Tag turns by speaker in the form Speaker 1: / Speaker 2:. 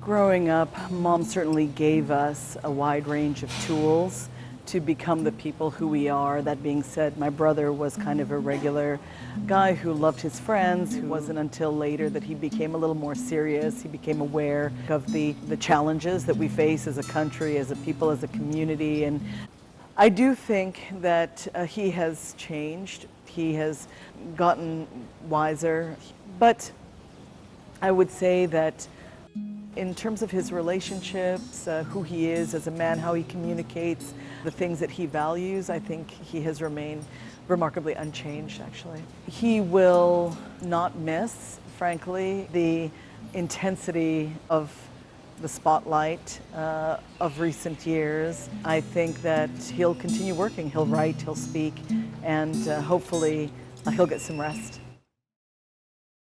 Speaker 1: Growing up, Mom certainly gave us a wide range of tools to become the people who we are. That being said, my brother was kind of a regular guy who loved his friends. It wasn't until later that he became a little more serious. He became aware of the challenges that we face as a country, as a people, as a community. And I do think that he has changed. He has gotten wiser. But I would say that in terms of his relationships, who he is as a man, how he communicates, the things that he values, I think he has remained remarkably unchanged, actually. He will not miss, frankly, the intensity of the spotlight of recent years. I think that he'll continue working. He'll write, he'll speak, and hopefully he'll get some rest.